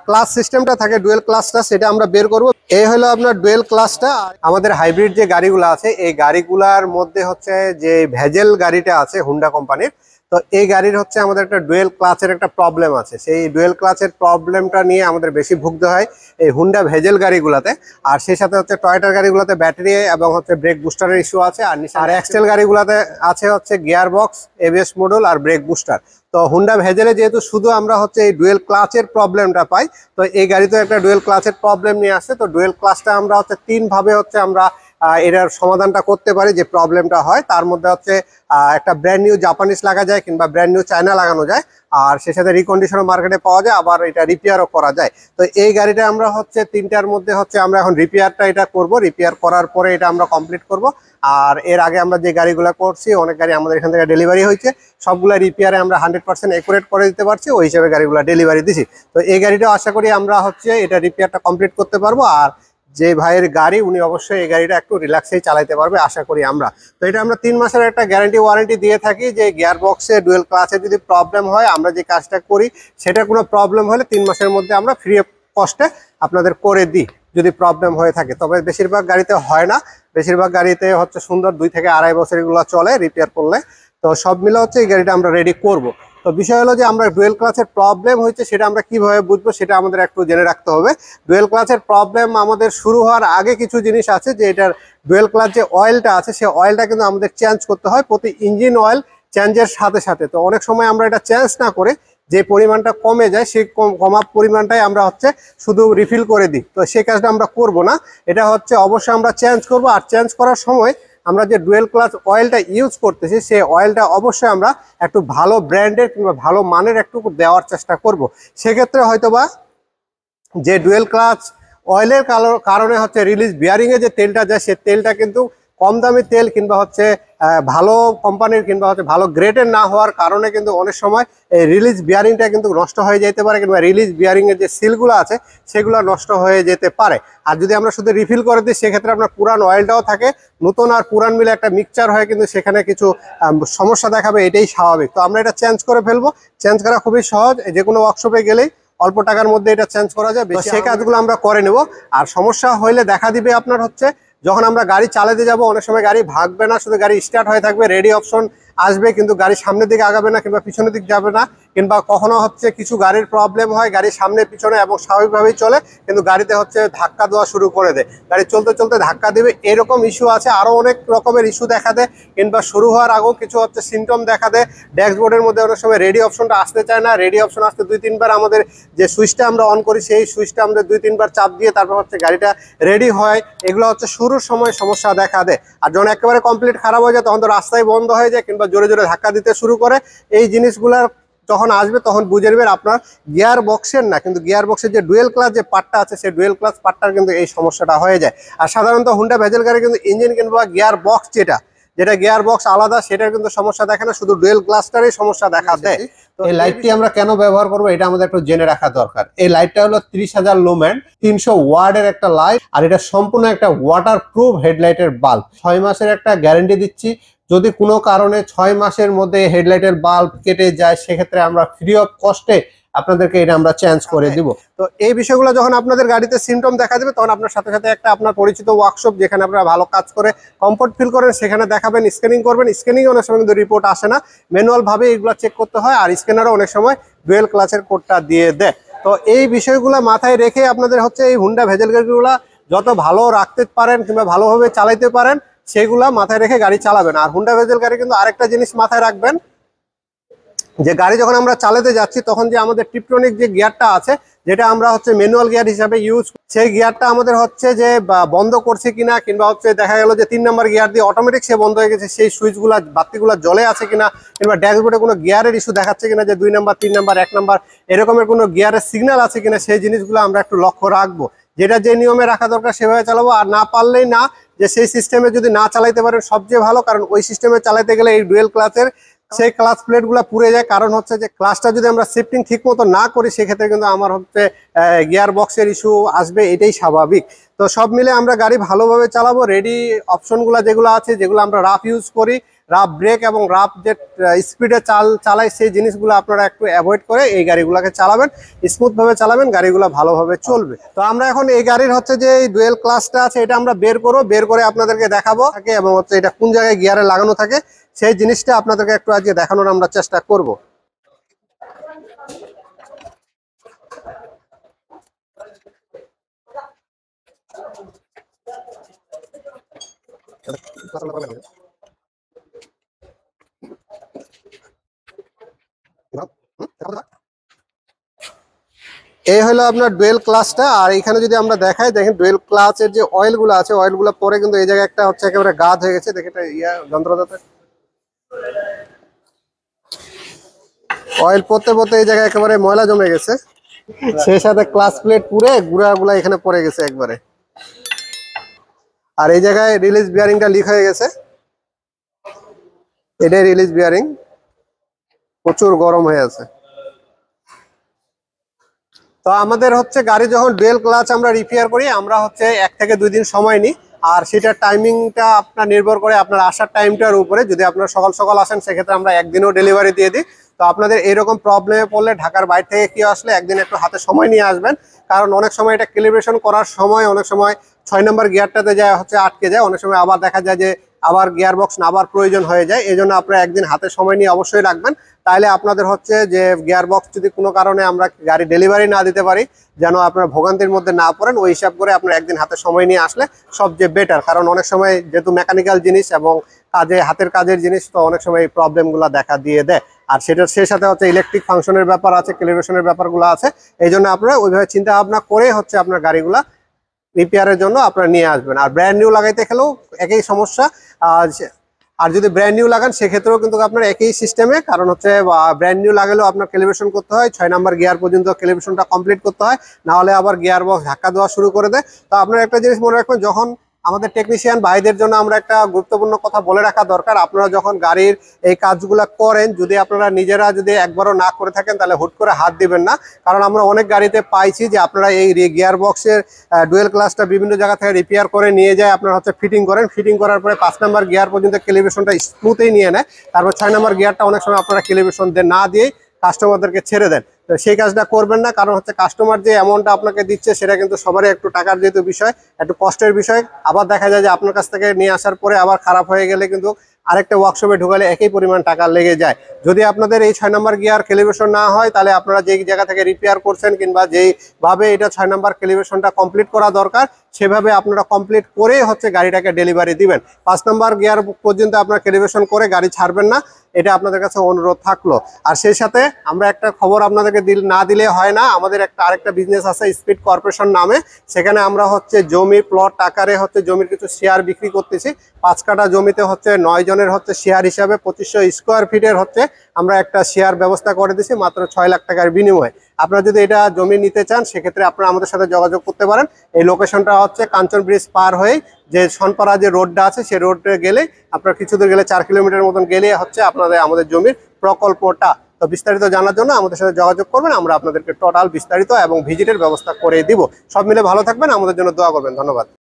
Class সিস্টেমটা থাকে dual ক্লাসটা, সেটা আমরা বের করব। এই হলো আপনার ডুয়েল ক্লাসটা। আমাদের হাইব্রিড যে গাড়িগুলো আছে এই গাড়িগুলার মধ্যে হচ্ছে যে ভেজেল গাড়িটা আছে হুন্ডা কোম্পানির, তো এই গাড়ির হচ্ছে আমাদের একটা ডুয়েল ক্লাচের একটা প্রবলেম আছে। সেই ডুয়েল ক্লাচের প্রবলেমটা নিয়ে আমাদের বেশি ভুগতে হয় এই হুন্ডা ভেজেল গাড়িগুলোতে। আর সেই সাথে হচ্ছে টয়োটার গাড়িগুলোতে ব্যাটারি এবং হচ্ছে ব্রেক বুস্টারের ইস্যু আছে। আর এক্সটেল গাড়িগুলোতে আছে হচ্ছে গিয়ার বক্স, এবিএস মডুল আর ব্রেক বুস্টার। তো হুন্ডা ভেজেলে যেহেতু শুধু আমরা হচ্ছে এই ডুয়েল ক্লাচের প্রবলেমটা পাই, তো এই গাড়িতে একটা ডুয়েল ক্লাচের প্রবলেম নিয়ে আসছে। তো ডুয়েল ক্লাচটা আমরা হচ্ছে তিনভাবে হচ্ছে আমরা এটার সমাধানটা করতে পারি যে প্রবলেমটা হয়। তার মধ্যে হচ্ছে একটা ব্র্যান্ড নিউ জাপানিজ লাগা যায় কিংবা ব্র্যান্ড নিউ চায়না লাগানো যায়, আর সে সাথে রিকন্ডিশনও মার্কেটে পাওয়া যায়, আবার এটা রিপেয়ারও করা যায়। তো এই গাড়িটা আমরা হচ্ছে তিনটার মধ্যে হচ্ছে আমরা এখন রিপেয়ারটা এটা করব। রিপেয়ার করার পরে এটা আমরা কমপ্লিট করব। আর এর আগে আমরা যে গাড়িগুলো করছি অনেক গাড়ি আমাদের এখান থেকে ডেলিভারি হয়েছে, সবগুলো রিপেয়ারে আমরা 100% একুরেট করে দিতে পারছি, ওই হিসেবে গাড়িগুলো ডেলিভারি দিছি। তো এই গাড়িটা আশা করি আমরা হচ্ছে এটা রিপেয়ারটা কমপ্লিট করতে পারবো। আর যে ভাইয়ের গাড়ি উনি অবশ্যই এই গাড়িটা একটু রিল্যাক্সেই চালাতে পারবে আশা করি আমরা। তো এটা আমরা 3 মাসের একটা গ্যারান্টি ওয়ারেন্টি দিয়ে থাকি যে গিয়ার বক্সে ডুয়েল ক্লাচে যদি প্রবলেম হয়, আমরা যে কাজটা করি সেটা কোনো প্রবলেম হলে 3 মাসের মধ্যে আমরা ফ্রি অফ কস্টে আপনাদের করে দিই যদি প্রবলেম হয়ে থাকে। তবে বেশিরভাগ গাড়িতে হয় না, বেশিরভাগ গাড়িতে হচ্ছে সুন্দর 2 থেকে 2.5 বছর এগুলো চলে রিপেয়ার করলে। তো সব মিলে হচ্ছে এই গাড়িটা আমরা রেডি করব। তো বিষয় হলো যে আমরা ডুয়েল ক্লাচের প্রবলেম হয়েছে সেটা আমরা কিভাবে বুঝবো সেটা আমাদের একটু জেনে রাখতে হবে। ডুয়েল ক্লাচের প্রবলেম আমাদের শুরু হওয়ার আগে কিছু জিনিস আছে, যে এটার ডুয়েল ক্লাচ যে অয়েলটা আছে সেই অয়েলটা কিন্তু আমাদের চেঞ্জ করতে হয় প্রতি ইঞ্জিন অয়েল চেঞ্জের সাথে সাথে। তো অনেক সময় আমরা এটা চেঞ্জ না করে যে পরিমাণটা কমে যায় সেই কমা পরিমাণটাই আমরা হচ্ছে শুধু রিফিল করে দিই। তো সেই কাজটা আমরা করব না, এটা হচ্ছে অবশ্যই আমরা চেঞ্জ করব। আর চেঞ্জ করার সময় আমরা যে ডুয়েল ক্লাচ অয়েলটা ইউজ করতেছি সেই অয়েলটা অবশ্যই আমরা একটু ভালো ব্র্যান্ডের কিংবা ভালো মানের একটু দেওয়ার চেষ্টা করব। সেক্ষেত্রে হয়তোবা যে ডুয়েল ক্লাচ অয়েলের কারণে হচ্ছে রিলিজ বিয়ারিংয়ে যে তেলটা যায় সেই তেলটা কিন্তু কম দামি তেল কিংবা হচ্ছে ভালো কোম্পানির কিংবা হচ্ছে ভালো গ্রেডের না হওয়ার কারণে কিন্তু অনেক সময় এই রিলিজ বিয়ারিংটা কিন্তু নষ্ট হয়ে যেতে পারে, কিংবা রিলিজ বিয়ারিংয়ের যে সিলগুলো আছে সেগুলো নষ্ট হয়ে যেতে পারে। আর যদি আমরা শুধু রিফিল করে দিই সেক্ষেত্রে আপনার পুরান অয়েলটাও থাকে, নতুন আর পুরান মিলে একটা মিক্সচার হয়ে কিন্তু সেখানে কিছু সমস্যা দেখাবে, এটাই স্বাভাবিক। তো আমরা এটা চেঞ্জ করে ফেলবো। চেঞ্জ করা খুবই সহজ, যে কোনো ওয়ার্কশপে গেলেই অল্প টাকার মধ্যে এটা চেঞ্জ করা যায়। সেই কাজগুলো আমরা করে নেব। আর সমস্যা হইলে দেখা দিবে আপনার হচ্ছে যখন আমরা গাড়ি চালাতে যাব, অনেক সময় গাড়ি ভাগবে না, শুধু গাড়ি স্টার্ট হয়ে থাকবে, রেডি অপশন আসবে কিন্তু গাড়ি সামনের দিকে আগাবে না কিংবা পিছনের দিক যাবে না। কিংবা কখনো হচ্ছে কিছু গাড়ির প্রবলেম হয়, গাড়ি সামনে পিছনে এবং স্বাভাবিকভাবেই চলে কিন্তু গাড়িতে হচ্ছে ধাক্কা দেওয়া শুরু করে দেয়, গাড়ি চলতে চলতে ধাক্কা দেবে, এরকম ইস্যু আছে। আরও অনেক রকমের ইস্যু দেখা দেয়। কিংবা শুরু হওয়ার আগেও কিছু হচ্ছে সিমটম দেখা দেয়। ড্যাশবোর্ডের মধ্যে অনেক সময় রেডি অপশনটা আসতে চায় না, রেডি অপশন আসতে 2-3 বার আমাদের যে সুইচটা আমরা অন করি সেই সুইচটা আমরা 2-3 বার চাপ দিয়ে তারপর হচ্ছে গাড়িটা রেডি হয়। এগুলো হচ্ছে শুরুর সময় সমস্যা দেখা দেয়। আর যখন একেবারে কমপ্লিট খারাপ হয়ে যায় তখন তো রাস্তায় বন্ধ হয়ে যায় কিংবা জোরে জোরে ধাক্কা দিতে শুরু করে। এই জিনিসগুলার যখন আসবে তখন বুঝে নেবেন আপনার গিয়ার বক্সের না, কিন্তু গিয়ার বক্সের যে ডুয়েল ক্লাচ যে পার্টটা আছে সেই ডুয়েল ক্লাচ পার্টটার কিন্তু এই সমস্যাটা হয়ে যায়। আর সাধারণত হুন্ডা ভেজেল গাড়ি কিন্তু ইঞ্জিন কিংবা গিয়ার বক্স যেটা গিয়ার বক্স আলাদা সেটার কিন্তু সমস্যা দেখে না, শুধু ডুয়েল ক্লাচটারই সমস্যা দেখা দেয়। তো এই লাইটটি আমরা কেন ব্যবহার করবো এটা আমাদের একটু জেনে রাখা দরকার। এই লাইটটা হলো 30,000 লুমেন 300 ওয়াটের একটা লাইট, আর এটা সম্পূর্ণ একটা ওয়াটার প্রুফ হেডলাইটের বাল্ব। 6 মাসের একটা গ্যারান্টি দিচ্ছি। যদি কোনো কারণে 6 মাসের মধ্যে হেডলাইটের বাল্ব কেটে যায় সেক্ষেত্রে আমরা ফ্রি অফ কস্টে আপনাদেরকে এটা আমরা চেঞ্জ করে দিব। তো এই বিষয়গুলো যখন আপনাদের গাড়িতে সিমটম দেখা দেবে তখন আপনার সাথে সাথে একটা আপনার পরিচিত ওয়ার্কশপ যেখানে আপনারা ভালো কাজ করে কমফোর্ট ফিল করেন সেখানে দেখাবেন, স্ক্যানিং করবেন। স্ক্যানিং অনেক সময় কিন্তু রিপোর্ট আসে না, ম্যানুয়াল ভাবে এগুলো চেক করতে হয়। আর স্ক্যানারও অনেক সময় ডুয়েল ক্লাচের কোডটা দিয়ে দেয়। তো এই বিষয়গুলো মাথায় রেখে আপনাদের হচ্ছে এই হুন্ডা ভেজেল গাড়িগুলো যত ভালো রাখতে পারেন কিংবা ভালোভাবে চালাইতে পারেন সেগুলা মাথায় রেখে গাড়ি চালাবেন। আর হুন্ডা ভেজেল গাড়ি কিন্তু আরেকটা জিনিস মাথায় রাখবেন, যে গাড়ি যখন আমরা চালাতে যাচ্ছি তখন যে আমাদের টিপটনিক যে গিয়ারটা আছে যেটা আমরা হচ্ছে ম্যানুয়াল গিয়ার হিসাবে ইউজ, সেই গিয়ারটা আমাদের হচ্ছে যে বন্ধ করছে কিনা কিংবা হচ্ছে দেখা গেল যে 3 নম্বর গিয়ার দিয়ে অটোমেটিক সে বন্ধ হয়ে গেছে, সেই সুইচগুলা বাতিগুলো জ্বলে আছে কিনা কিংবা ড্যাশবোর্ডে কোনো গিয়ারের ইস্যু দেখাচ্ছে কিনা যে 2 নম্বর 3 নম্বর 1 নম্বর এরকমের কোনো গিয়ারের সিগন্যাল আছে কিনা, সেই জিনিসগুলো আমরা একটু লক্ষ্য রাখবো। যেটা যে নিয়মে রাখা দরকার সেভাবে চালাবো। আর না পারলেই না, যে সেই সিস্টেমে যদি না চালাইতে পারেন সবচেয়ে ভালো, কারণ ওই সিস্টেমে চালাতে গেলে এই ডুয়েল ক্লাচের সেই ক্লাচ প্লেটগুলো পুড়ে যায়। কারণ হচ্ছে যে ক্লাচটা যদি আমরা শিফটিং ঠিক মতো না করি সেক্ষেত্রে কিন্তু আমার হচ্ছে গিয়ার বক্সের ইস্যু আসবে, এটাই স্বাভাবিক। তো সব মিলে আমরা গাড়ি ভালোভাবে চালাবো। রেডি অপশনগুলো যেগুলো আছে, যেগুলো আমরা রাফ ইউজ করি, রাফ ব্রেক এবং রাফ যে স্পিডে চালায় সেই জিনিসগুলো আপনারা একটু অ্যাভয়েড করে এই গাড়িগুলোকে চালাবেন, স্মুথ ভাবে চালাবেন, গাড়িগুলো ভালোভাবে চলবে। তো আমরা এখন এই গাড়ির হচ্ছে যে এই ডুয়েল ক্লাসটা আছে এটা আমরা বের করবো, বের করে আপনাদেরকে দেখাবো থাকে এবং হচ্ছে এটা কোন জায়গায় গিয়ারে লাগানো থাকে সেই জিনিসটা আপনাদেরকে একটু আজকে দেখানোর আমরা চেষ্টা করব। এই হলো আপনার ডুয়েল ক্লাসটা। আর এখানে যদি আমরা দেখাই, দেখেন ডুয়েল ক্লাসের যে অয়েলগুলো আছে অয়েলগুলো পরে কিন্তু এই জায়গায় একটা হচ্ছে একেবারে গাদ হয়ে গেছে, দেখে এটা যন্ত্রটাতে অয়েল পড়তে পড়তে এই জায়গায় একেবারে ময়লা জমে গেছে, সেই সাথে ক্লাস প্লেট পুড়ে গুঁড়াগুলা এখানে পড়ে গেছে একবারে। আর এই জায়গায় রিলিজ বিয়ারিংটা লিক হয়ে গেছে, এটাই রিলিজ বিয়ারিং, প্রচুর গরম হয়ে আছে। তো আমাদের হচ্ছে গাড়ি যখন ডুয়েল ক্লাচ আমরা রিপেয়ার করি আমরা হচ্ছে 1 থেকে 2 দিন সময় নিই। আর সেটার টাইমিংটা আপনার নির্ভর করে আপনার আসার টাইমটার উপরে। যদি আপনারা সকাল সকাল আসেন সেক্ষেত্রে আমরা একদিনও ডেলিভারি দিয়ে দিই। তো আপনাদের এরকম প্রবলেমে পড়লে ঢাকার বাইরে থেকে কেউ আসলে একদিন একটু হাতে সময় নিয়ে আসবেন, কারণ অনেক সময় এটা ক্যালিব্রেশন করার সময় অনেক সময় 6 নম্বর গিয়ারটাতে যায় হচ্ছে আটকে যায়, অনেক সময় আবার দেখা যায় যে আবার গিয়ার বক্স আবার প্রয়োজন হয়ে যায়। এই জন্য আপনারা একদিন হাতে সময় নিয়ে অবশ্যই রাখবেন, তাহলে আপনাদের হচ্ছে যে গিয়ার বক্স যদি কোনো কারণে আমরা গাড়ি ডেলিভারি না দিতে পারি যেন আপনারা ভোগান্তির মধ্যে না পড়েন, ওই হিসাব করে আপনার একদিন হাতে সময় নিয়ে আসলে সবচেয়ে বেটার। কারণ অনেক সময় যেহেতু মেকানিক্যাল জিনিস এবং হাতের কাজের জিনিস, তো অনেক সময় এই প্রবলেমগুলো দেখা দিয়ে দেয়। আর সেটার সেই সাথে হচ্ছে ইলেকট্রিক ফাংশনের ব্যাপার আছে, ক্যালিব্রেশনের ব্যাপারগুলো আছে। এই জন্য আপনারা ওইভাবে চিন্তা ভাবনা করে হচ্ছে আপনার গাড়িগুলা রিপেয়ারের জন্য আপনারা নিয়ে আসবেন। আর ব্র্যান্ড নিউ লাগাইতে গেলেও একই সমস্যা। আর যদি ব্র্যান্ড নিউ লাগান সেক্ষেত্রেও কিন্তু আপনার একই সিস্টেমে, কারণ হচ্ছে ব্র্যান্ড নিউ লাগালেও আপনার ক্যালিব্রেশন করতে হয়, 6 নম্বর গিয়ার পর্যন্ত ক্যালিব্রেশনটা কমপ্লিট করতে হয়, না হলে আবার গিয়ার বক্স ধাক্কা দেওয়া শুরু করে দেয়। তো আপনার একটা জিনিস মনে রাখবেন, যখন আমাদের টেকনিশিয়ান ভাইদের জন্য আমরা একটা গুরুত্বপূর্ণ কথা বলে রাখা দরকার, আপনারা যখন গাড়ির এই কাজগুলো করেন যদি আপনারা নিজেরা যদি একবারও না করে থাকেন তাহলে হুট করে হাত দিবেন না। কারণ আমরা অনেক গাড়িতে পাইছি যে আপনারা এই গিয়ার বক্সের ডুয়েল ক্লাসটা বিভিন্ন জায়গা থেকে রিপেয়ার করে নিয়ে যায়, আপনারা হচ্ছে ফিটিং করেন, ফিটিং করার পরে 5 নম্বর গিয়ার পর্যন্ত ক্যালিব্রেশনটা স্মুথেই নিয়ে নেয়, তারপর 6 নম্বর গিয়ারটা অনেক সময় আপনারা ক্যালিব্রেশন না দিয়েই কাস্টমারদেরকে ছেড়ে দেন। তো সেই কাজটা করবেন না, কারণ হচ্ছে কাস্টমার যে অ্যামাউন্টটা আপনাকে দিচ্ছে সেটা কিন্তু সবারই একটু টাকার যেহেতু বিষয়, একটু কষ্টের বিষয়। আবার দেখা যায় যে আপনার কাছ থেকে নিয়ে আসার পরে আবার খারাপ হয়ে গেলে কিন্তু আরেকটা ওয়ার্কশপে ঢুকালে একই পরিমাণ টাকা লেগে যায়। যদি আপনাদের এই 6 নম্বর গিয়ার ক্যালিব্রেশন না হয় তাহলে আপনারা যেই জায়গা থেকে রিপেয়ার করছেন কিংবা যেইভাবে এটা 6 নম্বর ক্যালিব্রেশনটা কমপ্লিট করা দরকার সেভাবে আপনারা কমপ্লিট করে হচ্ছে গাড়িটাকে ডেলিভারি দিবেন। 5 নম্বর গিয়ার পর্যন্ত আপনারা ক্যালিব্রেশন করে গাড়ি ছাড়বেন না, এটা আপনাদের কাছে অনুরোধ থাকলো। আর সেই সাথে আমরা একটা খবর আপনাদেরকে না দিলে হয় না, আমাদের আরেকটা বিজনেস আছে স্পিড কর্পোরেশন নামে, সেখানে আমরা হচ্ছে জমি প্লট আকারে হচ্ছে জমির কিছু শেয়ার বিক্রি করতেছি। 5 কাঠা জমিতে হচ্ছে 9 জনের হচ্ছে শেয়ার হিসাবে 2500 স্কোয়ার ফিটের হচ্ছে আমরা একটা শেয়ার ব্যবস্থা করে দিছি মাত্র 6 লাখ টাকার বিনিময়ে। আপনারা যদি এটা জমি নিতে চান সেক্ষেত্রে আপনারা আমাদের সাথে যোগাযোগ করতে পারেন। এই লোকেশনটা হচ্ছে কাঞ্চন ব্রিজ পার হয়ে যে সনপাড়া যে রোডটা আছে সেই রোডে গেলে আপনার কিছু দূর গেলে 4 কিলোমিটার মতন গেলে হচ্ছে আপনাদের আমাদের জমির প্রকল্পটা। তো বিস্তারিত জানার জন্য আমাদের সাথে যোগাযোগ করবেন, আমরা আপনাদেরকে টোটাল বিস্তারিত এবং ভিজিটের ব্যবস্থা করে দিব। সব মিলে ভালো থাকবেন, আমাদের জন্য দোয়া করবেন। ধন্যবাদ।